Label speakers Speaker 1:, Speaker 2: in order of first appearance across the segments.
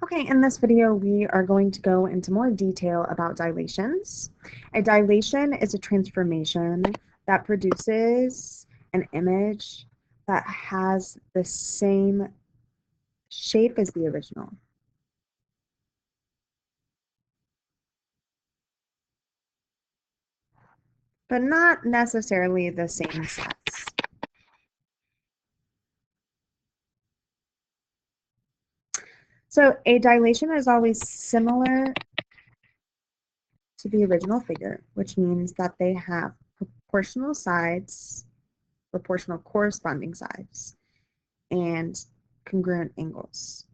Speaker 1: Okay, in this video, we are going to go into more detail about dilations. A dilation is a transformation that produces an image that has the same shape as the original. But not necessarily the same size. So a dilation is always similar to the original figure, which means that they have proportional sides, proportional corresponding sides, and congruent angles.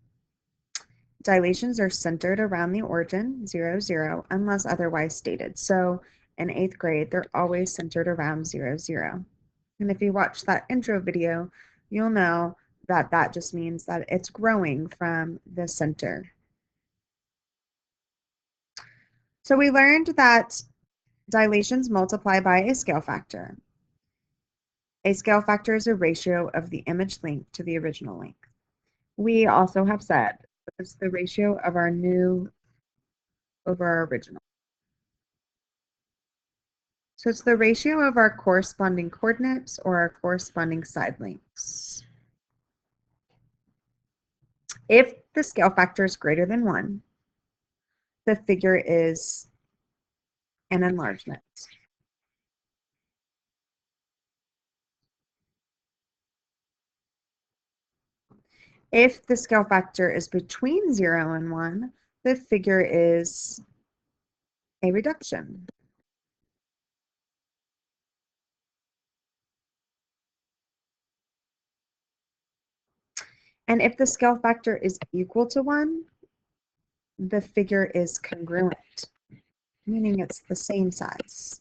Speaker 1: Dilations are centered around the origin, 0, 0, unless otherwise stated. So in 8th grade, they're always centered around 0, 0. And if you watch that intro video, you'll know that that just means that it's growing from the center. So we learned that dilations multiply by a scale factor. A scale factor is a ratio of the image length to the original length. We also have said it's the ratio of our new over our original. So it's the ratio of our corresponding coordinates or our corresponding side lengths. If the scale factor is greater than 1, the figure is an enlargement. If the scale factor is between 0 and 1, the figure is a reduction. And if the scale factor is equal to 1, the figure is congruent, meaning it's the same size.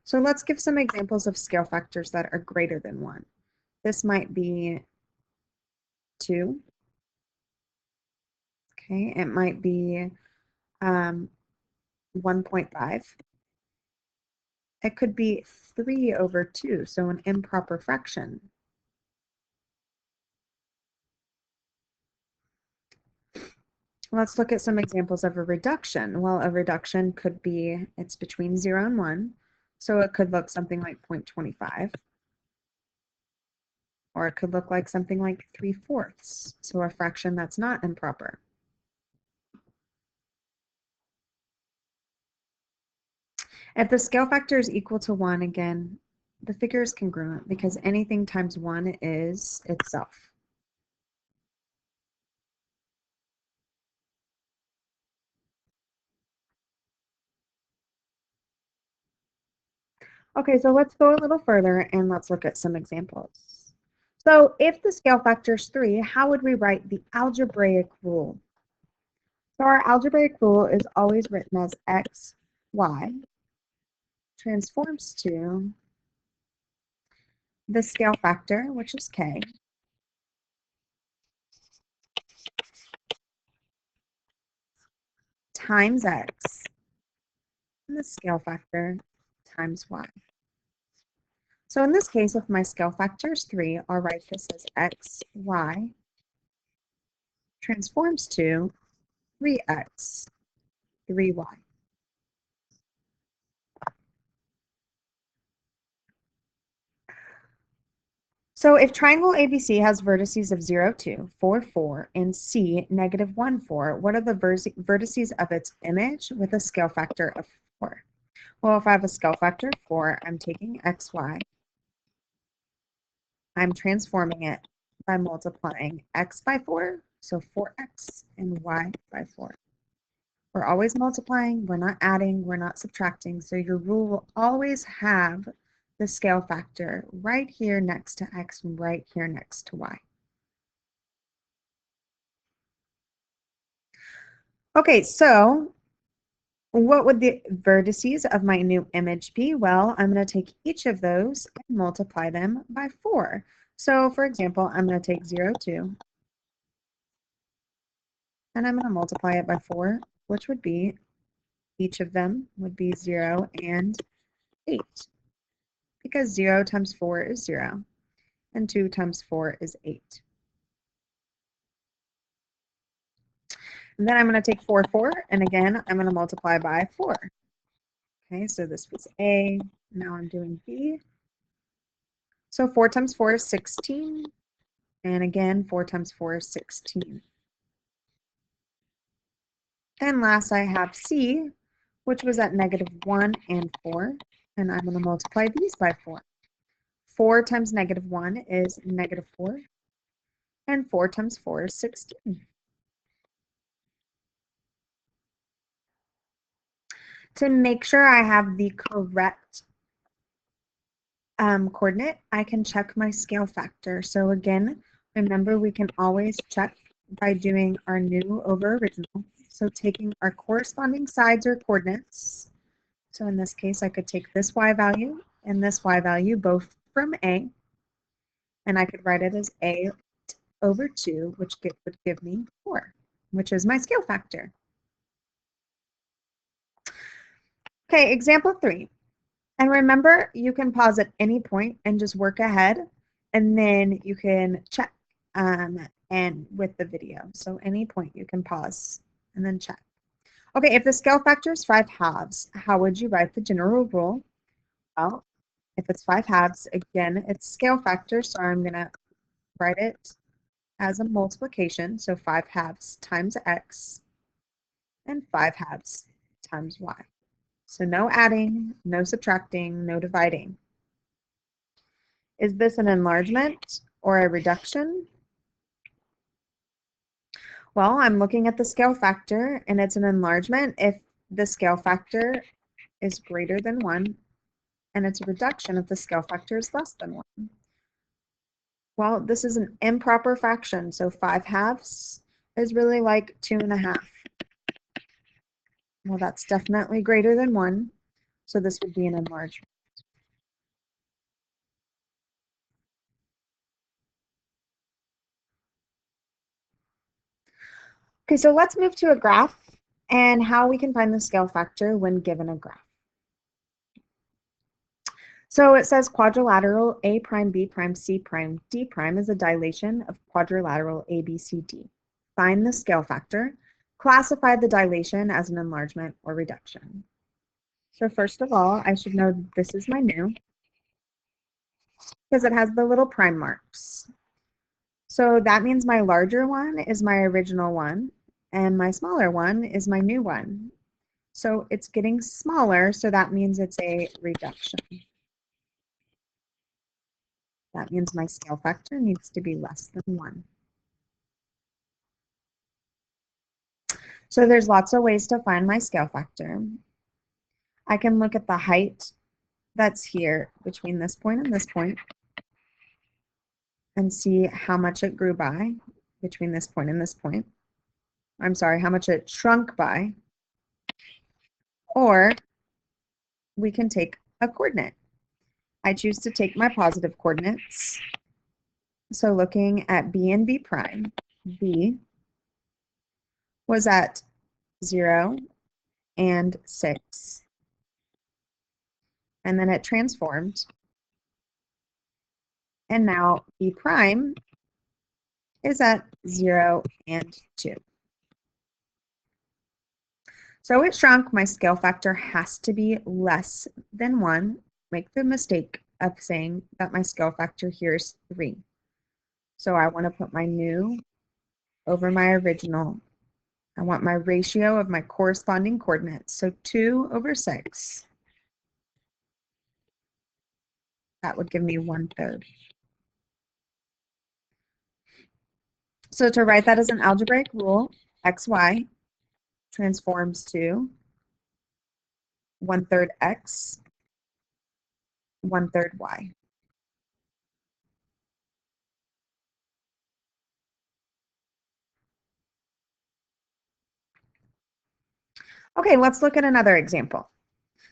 Speaker 1: So let's give some examples of scale factors that are greater than 1. This might be 2. Okay, it might be 1.5. It could be 3 over 2, so an improper fraction. Let's look at some examples of a reduction. Well, a reduction could be, it's between 0 and 1, so it could look something like 0.25. Or it could look like something like 3/4, so a fraction that's not improper. If the scale factor is equal to 1, again, the figure is congruent because anything times 1 is itself. Okay, so let's go a little further and let's look at some examples. So if the scale factor is 3, how would we write the algebraic rule? So our algebraic rule is always written as x, y, transforms to the scale factor, which is k, times x, and the scale factor times y. So in this case, if my scale factor is 3, I'll write this as x, y, transforms to 3x, 3y. So if triangle ABC has vertices of 0, 2, 4, 4, and C, -1, 4, what are the vertices of its image with a scale factor of 4? Well, if I have a scale factor of 4, I'm taking xy, I'm transforming it by multiplying x by 4, so 4x, and y by 4. We're always multiplying, we're not adding, we're not subtracting, so your rule will always have the scale factor right here next to x and right here next to y. Okay, so what would the vertices of my new image be? Well, I'm going to take each of those and multiply them by 4. So for example, I'm going to take 0, 2, and I'm going to multiply it by 4, which would be, each of them would be 0 and 8. Because 0 times 4 is 0, and 2 times 4 is 8. And then I'm going to take 4, 4, and again, I'm going to multiply by 4. Okay, so this was A. Now I'm doing B. So 4 times 4 is 16. And again, 4 times 4 is 16. And last I have C, which was at -1 and 4. And I'm going to multiply these by 4. 4 times -1 is -4. And 4 times 4 is 16. To make sure I have the correct coordinate, I can check my scale factor. So again, remember we can always check by doing our new over original. So taking our corresponding sides or coordinates. So in this case, I could take this y value and this y value both from A, and I could write it as A over 2, which would give me 4, which is my scale factor. Okay, example 3. And remember, you can pause at any point and just work ahead, and then you can check and with the video. So any point you can pause and then check. Okay, if the scale factor is 5/2, how would you write the general rule? Well, if it's 5/2, again, it's scale factor, so I'm going to write it as a multiplication. So 5/2 times x and 5/2 times y. So no adding, no subtracting, no dividing. Is this an enlargement or a reduction? Well, I'm looking at the scale factor, and it's an enlargement if the scale factor is greater than 1, and it's a reduction if the scale factor is less than 1. Well, this is an improper fraction, so 5/2 is really like 2.5. Well, that's definitely greater than 1, so this would be an enlargement. Okay, so let's move to a graph and how we can find the scale factor when given a graph. So it says quadrilateral A prime, B prime, C prime, D prime is a dilation of quadrilateral ABCD. Find the scale factor. Classify the dilation as an enlargement or reduction. So first of all, I should know this is my new because it has the little prime marks. So that means my larger one is my original one and my smaller one is my new one. So it's getting smaller, so that means it's a reduction. That means my scale factor needs to be less than 1. So there's lots of ways to find my scale factor. I can look at the height that's here between this point and this point and see how much it grew by between this point and this point. I'm sorry, how much it shrunk by. Or we can take a coordinate. I choose to take my positive coordinates. So looking at B and B prime, B was at 0 and 6. And then it transformed. And now B prime is at 0 and 2. So it shrunk. My scale factor has to be less than 1. Make the mistake of saying that my scale factor here is 3. So I want to put my new over my original. I want my ratio of my corresponding coordinates. So 2 over 6. That would give me 1/3. So to write that as an algebraic rule, xy transforms to 1/3 x, 1/3 y. Okay, let's look at another example.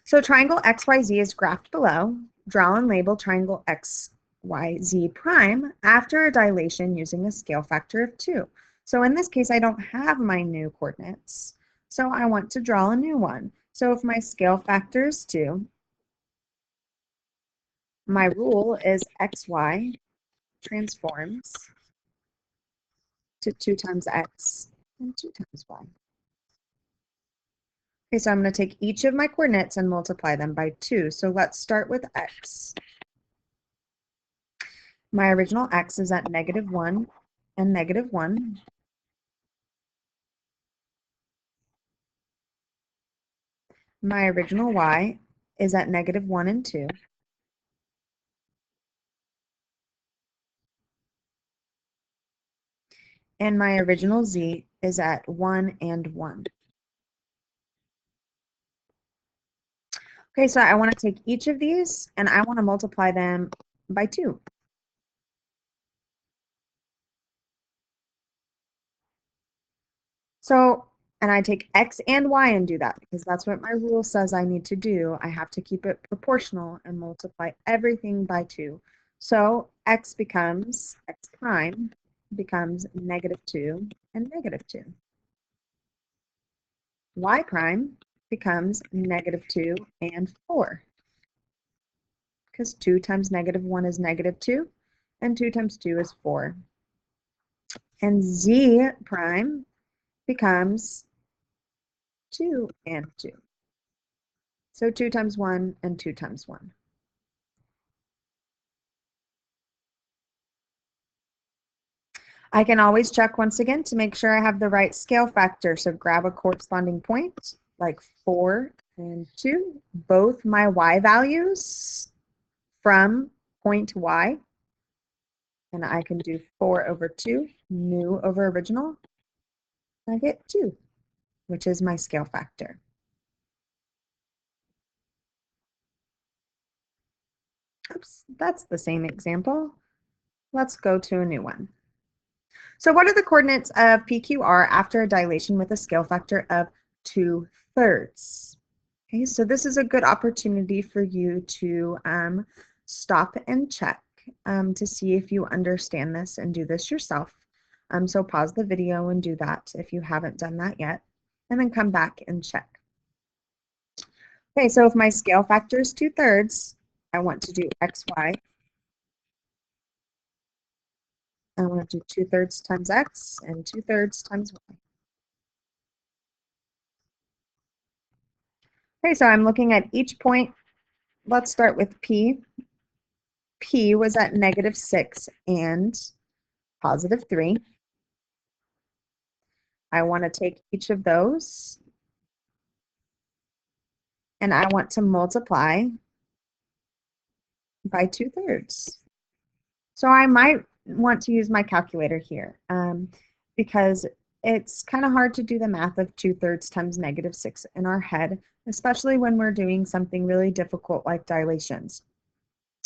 Speaker 1: So triangle XYZ is graphed below. Draw and label triangle XYZ prime after a dilation using a scale factor of 2. So in this case, I don't have my new coordinates. So I want to draw a new one. So if my scale factor is 2, my rule is XY transforms to 2 times X and 2 times Y. Okay, so I'm going to take each of my coordinates and multiply them by 2. So let's start with x. My original x is at -1 and -1. My original y is at -1 and 2. And my original z is at 1 and 1. Okay, so I want to take each of these and I want to multiply them by 2. So, and I take x and y and do that because that's what my rule says I need to do. I have to keep it proportional and multiply everything by 2. So x prime becomes -2 and -2. Y prime becomes -2 and 4 because 2 times -1 is -2 and 2 times 2 is 4. And z prime becomes 2 and 2. So 2 times 1 and 2 times 1. I can always check once again to make sure I have the right scale factor. So grab a corresponding point, like 4 and 2, both my y values from point y. And I can do 4 over 2, new over original. I get 2, which is my scale factor. Oops, that's the same example. Let's go to a new one. So what are the coordinates of PQR after a dilation with a scale factor of 2/3? Okay, so this is a good opportunity for you to stop and check to see if you understand this and do this yourself. So pause the video and do that if you haven't done that yet, and then come back and check. Okay, so if my scale factor is 2/3, I want to do xy. I want to do 2/3 times x and 2/3 times y. Okay, so I'm looking at each point. Let's start with P. P was at -6 and +3. I want to take each of those and I want to multiply by 2/3. So I might want to use my calculator here because it's kind of hard to do the math of 2/3 times -6 in our head, especially when we're doing something really difficult like dilations.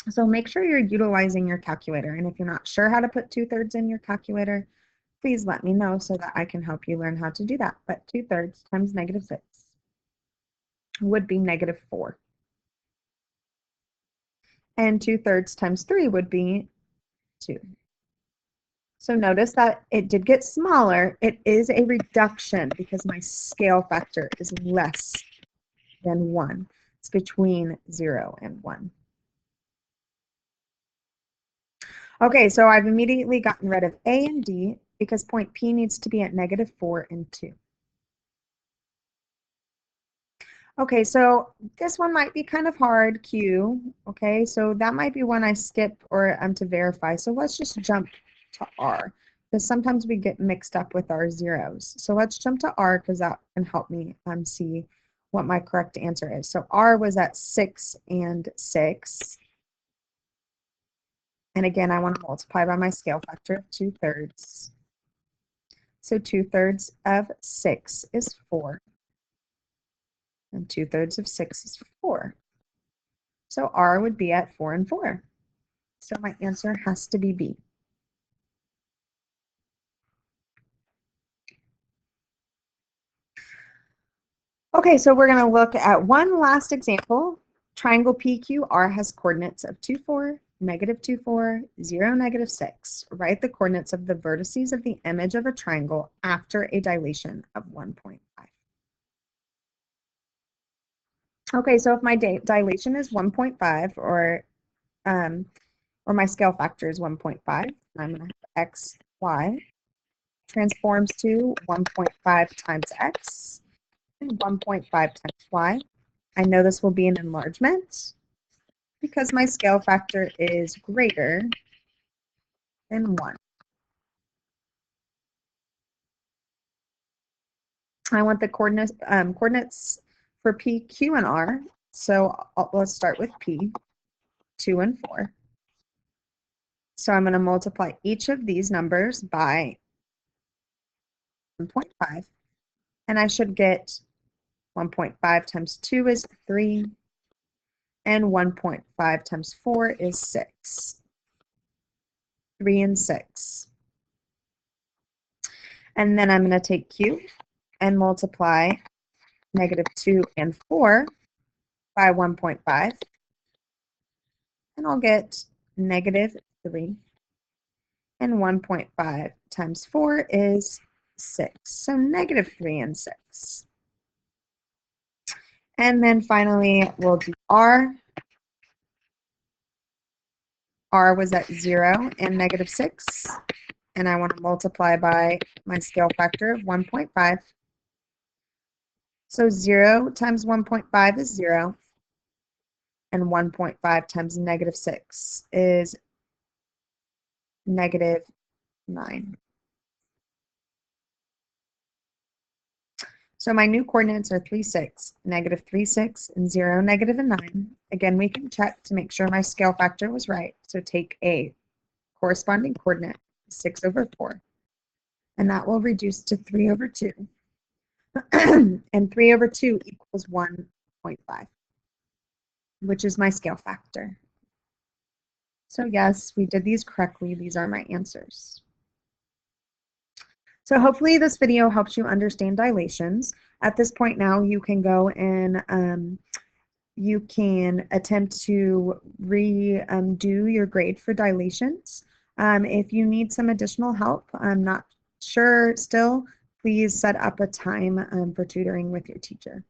Speaker 1: So make sure you're utilizing your calculator. And if you're not sure how to put 2/3 in your calculator, please let me know so that I can help you learn how to do that. But 2/3 times -6 would be -4. And 2/3 times 3 would be 2. So notice that it did get smaller. It is a reduction because my scale factor is less than 1. It's between 0 and 1. Okay, so I've immediately gotten rid of A and D because point P needs to be at -4 and 2. Okay, so this one might be kind of hard, Q. Okay, so that might be one I skip or to verify. So let's just jump to R because sometimes we get mixed up with our zeros. So let's jump to R because that can help me see what my correct answer is. So R was at 6 and 6. And again, I want to multiply by my scale factor of 2/3. So 2/3 of 6 is 4. And 2/3 of 6 is 4. So R would be at 4 and 4. So my answer has to be B. Okay, so we're going to look at one last example. Triangle PQR has coordinates of 2, 4, -2, 4, 0, -6. Write the coordinates of the vertices of the image of a triangle after a dilation of 1.5. Okay, so if my dilation is 1.5 or my scale factor is 1.5, I'm going to have x, y transforms to 1.5 times x and 1.5 times y. I know this will be an enlargement because my scale factor is greater than 1. I want the coordinates for P, Q, and R. So let's start with P, 2 and 4. So I'm going to multiply each of these numbers by 1.5, and I should get 1.5 times 2 is 3, and 1.5 times 4 is 6. 3 and 6. And then I'm going to take Q and multiply -2 and 4 by 1.5, and I'll get -3. And 1.5 times 4 is 6. So -3 and 6. And then finally, we'll do R. R was at 0 and -6. And I want to multiply by my scale factor of 1.5. So 0 times 1.5 is 0. And 1.5 times -6 is -9. So my new coordinates are 3, 6, -3, 6, and 0, -9. Again, we can check to make sure my scale factor was right. So take a corresponding coordinate, 6 over 4, and that will reduce to 3 over 2. And 3 over 2 equals 1.5, which is my scale factor. So yes, we did these correctly. These are my answers. So hopefully this video helps you understand dilations. At this point now, you can go and you can attempt to redo your grade for dilations. If you need some additional help, I'm not sure still, please set up a time for tutoring with your teacher.